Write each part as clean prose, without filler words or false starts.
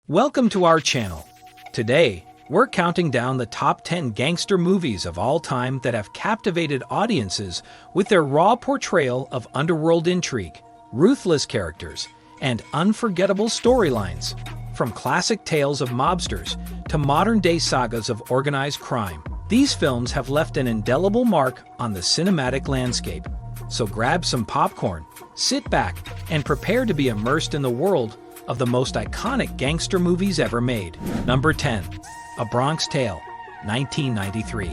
Welcome to our channel. Today, we're counting down the top 10 gangster movies of all time that have captivated audiences with their raw portrayal of underworld intrigue, ruthless characters, and unforgettable storylines. From classic tales of mobsters to modern-day sagas of organized crime, these films have left an indelible mark on the cinematic landscape. So grab some popcorn, sit back, and prepare to be immersed in the world of the most iconic gangster movies ever made. Number 10. A Bronx Tale, 1993.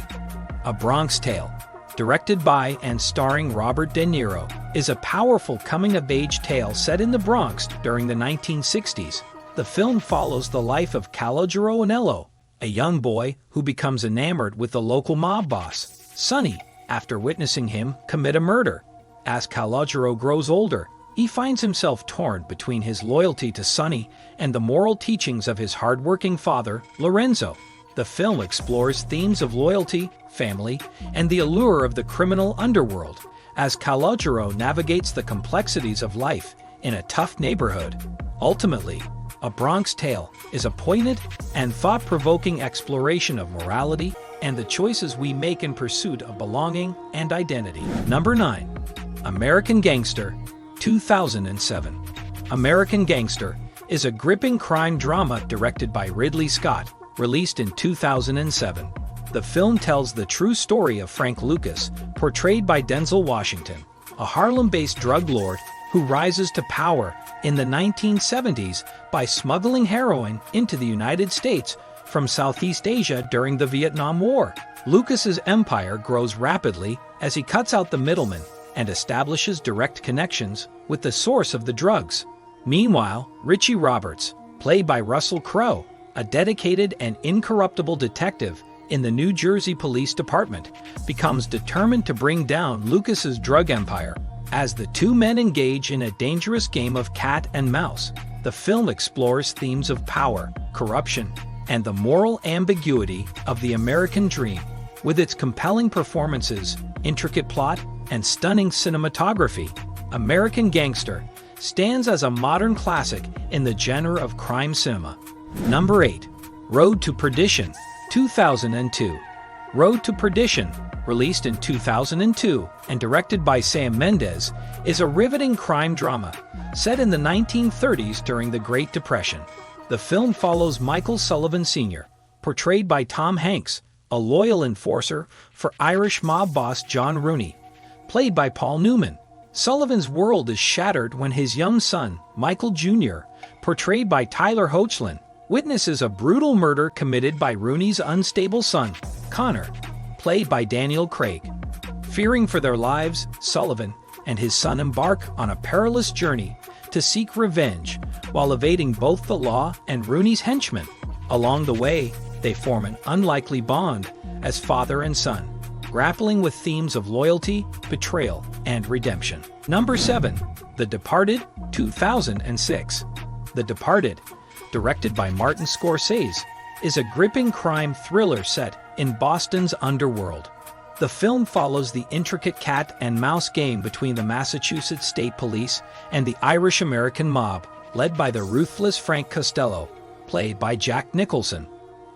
A Bronx Tale, directed by and starring Robert De Niro, is a powerful coming-of-age tale set in the Bronx during the 1960s. The film follows the life of Calogero Anello, a young boy who becomes enamored with the local mob boss, Sonny, after witnessing him commit a murder. As Calogero grows older, he finds himself torn between his loyalty to Sonny and the moral teachings of his hardworking father, Lorenzo. The film explores themes of loyalty, family, and the allure of the criminal underworld, as Calogero navigates the complexities of life in a tough neighborhood. Ultimately, A Bronx Tale is a poignant and thought-provoking exploration of morality and the choices we make in pursuit of belonging and identity. Number 9. American Gangster, 2007. American Gangster is a gripping crime drama directed by Ridley Scott, released in 2007. The film tells the true story of Frank Lucas, portrayed by Denzel Washington, a Harlem-based drug lord who rises to power in the 1970s by smuggling heroin into the United States from Southeast Asia during the Vietnam War. Lucas's empire grows rapidly as he cuts out the middlemen and establishes direct connections with the source of the drugs. Meanwhile, Richie Roberts, played by Russell Crowe, a dedicated and incorruptible detective in the New Jersey Police Department, becomes determined to bring down Lucas's drug empire. As the two men engage in a dangerous game of cat and mouse, the film explores themes of power, corruption, and the moral ambiguity of the American dream. With its compelling performances, intricate plot, and stunning cinematography, American Gangster stands as a modern classic in the genre of crime cinema. Number 8. Road to Perdition, 2002. Road to Perdition, released in 2002 and directed by Sam Mendes, is a riveting crime drama set in the 1930s during the Great Depression. The film follows Michael Sullivan Sr., portrayed by Tom Hanks, a loyal enforcer for Irish mob boss John Rooney, played by Paul Newman. Sullivan's world is shattered when his young son, Michael Jr., portrayed by Tyler Hoechlin, witnesses a brutal murder committed by Rooney's unstable son, Connor, played by Daniel Craig. Fearing for their lives, Sullivan and his son embark on a perilous journey to seek revenge while evading both the law and Rooney's henchmen. Along the way, they form an unlikely bond as father and son, grappling with themes of loyalty, betrayal, and redemption. Number 7. The Departed, 2006. The Departed, directed by Martin Scorsese, is a gripping crime thriller set in Boston's underworld. The film follows the intricate cat and mouse game between the Massachusetts State Police and the Irish-American mob, led by the ruthless Frank Costello, played by Jack Nicholson.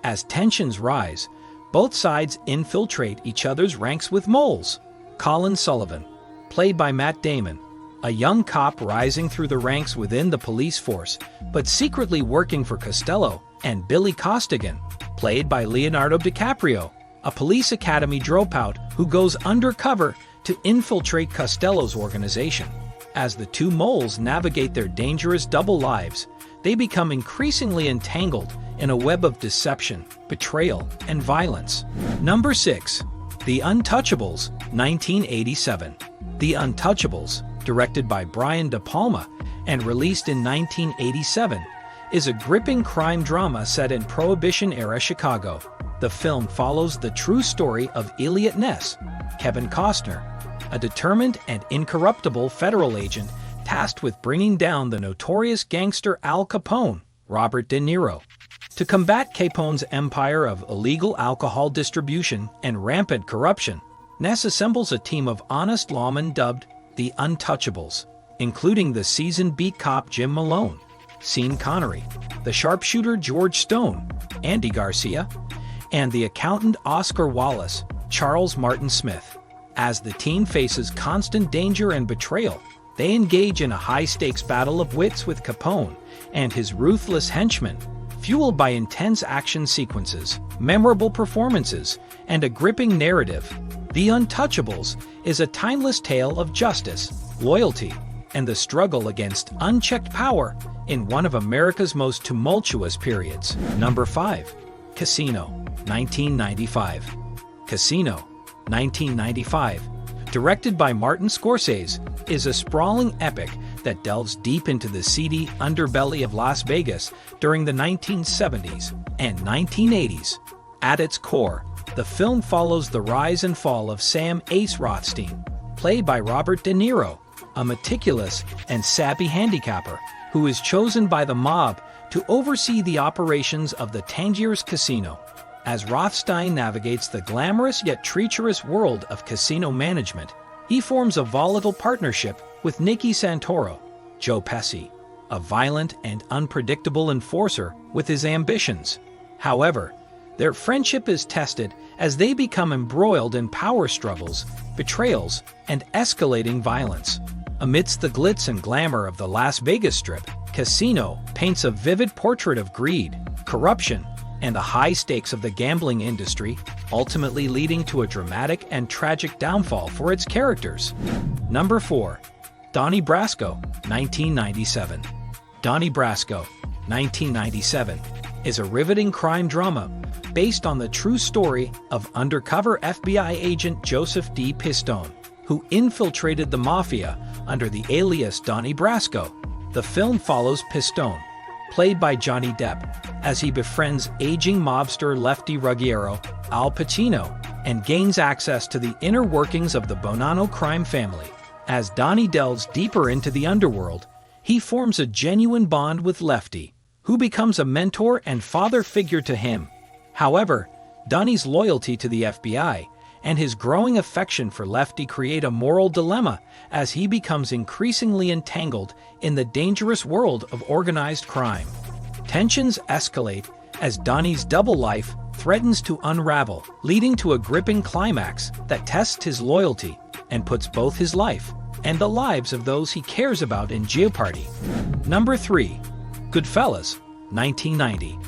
As tensions rise, both sides infiltrate each other's ranks with moles. Colin Sullivan, played by Matt Damon, a young cop rising through the ranks within the police force, but secretly working for Costello, and Billy Costigan, played by Leonardo DiCaprio, a police academy dropout who goes undercover to infiltrate Costello's organization. As the two moles navigate their dangerous double lives, they become increasingly entangled in a web of deception, betrayal, and violence. Number 6. The Untouchables, 1987. The Untouchables, directed by Brian De Palma and released in 1987, is a gripping crime drama set in Prohibition-era Chicago. The film follows the true story of Elliot Ness, Kevin Costner, a determined and incorruptible federal agent tasked with bringing down the notorious gangster Al Capone, Robert De Niro. To combat Capone's empire of illegal alcohol distribution and rampant corruption, Ness assembles a team of honest lawmen dubbed the Untouchables, including the seasoned beat cop Jim Malone. Sean Connery, the sharpshooter George Stone, Andy Garcia, and the accountant Oscar Wallace, Charles Martin Smith. As the team faces constant danger and betrayal, they engage in a high-stakes battle of wits with Capone and his ruthless henchmen, fueled by intense action sequences, memorable performances, and a gripping narrative. The Untouchables is a timeless tale of justice, loyalty, and the struggle against unchecked power in one of America's most tumultuous periods. Number 5. Casino, 1995. Casino, 1995, directed by Martin Scorsese, is a sprawling epic that delves deep into the seedy underbelly of Las Vegas during the 1970s and 1980s. At its core, the film follows the rise and fall of Sam Ace Rothstein, played by Robert De Niro, a meticulous and savvy handicapper who is chosen by the mob to oversee the operations of the Tangiers Casino. As Rothstein navigates the glamorous yet treacherous world of casino management, he forms a volatile partnership with Nicky Santoro, Joe Pesci, a violent and unpredictable enforcer with his ambitions. However, their friendship is tested as they become embroiled in power struggles, betrayals, and escalating violence. Amidst the glitz and glamour of the Las Vegas Strip, Casino paints a vivid portrait of greed, corruption, and the high stakes of the gambling industry, ultimately leading to a dramatic and tragic downfall for its characters. Number 4. Donnie Brasco, 1997. Donnie Brasco, 1997, is a riveting crime drama based on the true story of undercover FBI agent Joseph D. Pistone, who infiltrated the Mafia under the alias Donnie Brasco. The film follows Pistone, played by Johnny Depp, as he befriends aging mobster Lefty Ruggiero, Al Pacino, and gains access to the inner workings of the Bonanno crime family. As Donnie delves deeper into the underworld, he forms a genuine bond with Lefty, who becomes a mentor and father figure to him. However, Donnie's loyalty to the FBI and his growing affection for Lefty create a moral dilemma as he becomes increasingly entangled in the dangerous world of organized crime. Tensions escalate as Donnie's double life threatens to unravel, leading to a gripping climax that tests his loyalty and puts both his life and the lives of those he cares about in jeopardy. Number 3. Goodfellas, 1990.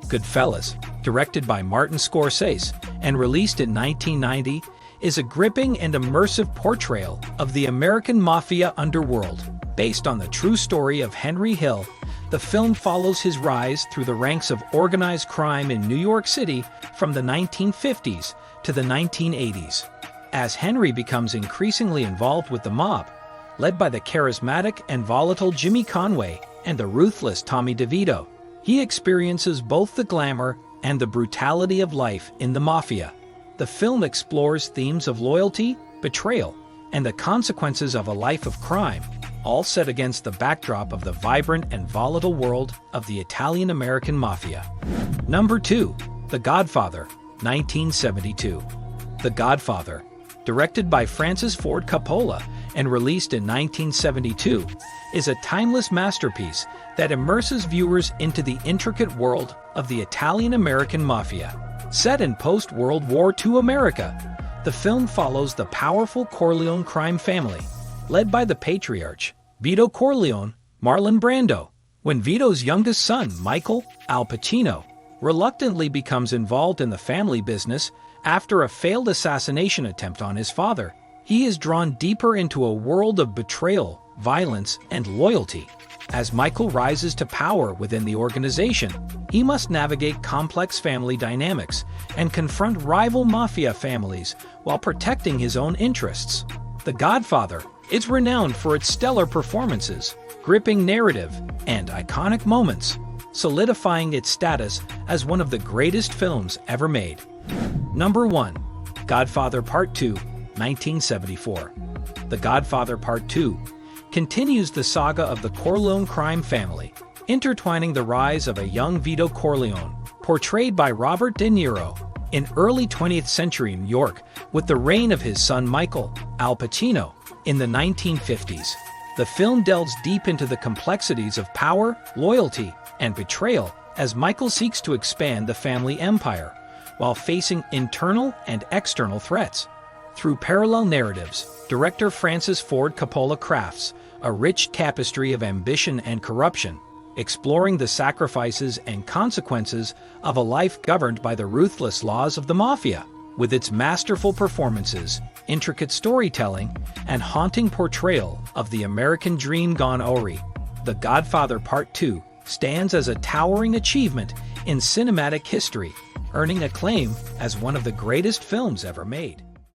Goodfellas, directed by Martin Scorsese and released in 1990, is a gripping and immersive portrayal of the American Mafia underworld. Based on the true story of Henry Hill, the film follows his rise through the ranks of organized crime in New York City from the 1950s to the 1980s. As Henry becomes increasingly involved with the mob, led by the charismatic and volatile Jimmy Conway and the ruthless Tommy DeVito, he experiences both the glamour and the brutality of life in the Mafia. The film explores themes of loyalty, betrayal, and the consequences of a life of crime, all set against the backdrop of the vibrant and volatile world of the Italian-American Mafia. Number 2. The Godfather, 1972. The Godfather, directed by Francis Ford Coppola and released in 1972, is a timeless masterpiece that immerses viewers into the intricate world of the Italian-American Mafia. Set in post-World War II America, the film follows the powerful Corleone crime family, led by the patriarch, Vito Corleone, Marlon Brando. When Vito's youngest son, Michael, Al Pacino, reluctantly becomes involved in the family business after a failed assassination attempt on his father, he is drawn deeper into a world of betrayal, violence, and loyalty. As Michael rises to power within the organization, he must navigate complex family dynamics and confront rival mafia families while protecting his own interests. The Godfather is renowned for its stellar performances, gripping narrative, and iconic moments, solidifying its status as one of the greatest films ever made. Number 1. Godfather Part Two, 1974. The Godfather Part Two continues the saga of the Corleone crime family, intertwining the rise of a young Vito Corleone, portrayed by Robert De Niro, in early 20th century New York with the reign of his son Michael, Al Pacino, in the 1950s. The film delves deep into the complexities of power, loyalty, and betrayal as Michael seeks to expand the family empire, while facing internal and external threats. Through parallel narratives, director Francis Ford Coppola crafts a rich tapestry of ambition and corruption, exploring the sacrifices and consequences of a life governed by the ruthless laws of the Mafia. With its masterful performances, intricate storytelling, and haunting portrayal of the American dream gone awry, The Godfather Part Two stands as a towering achievement in cinematic history, earning acclaim as one of the greatest films ever made.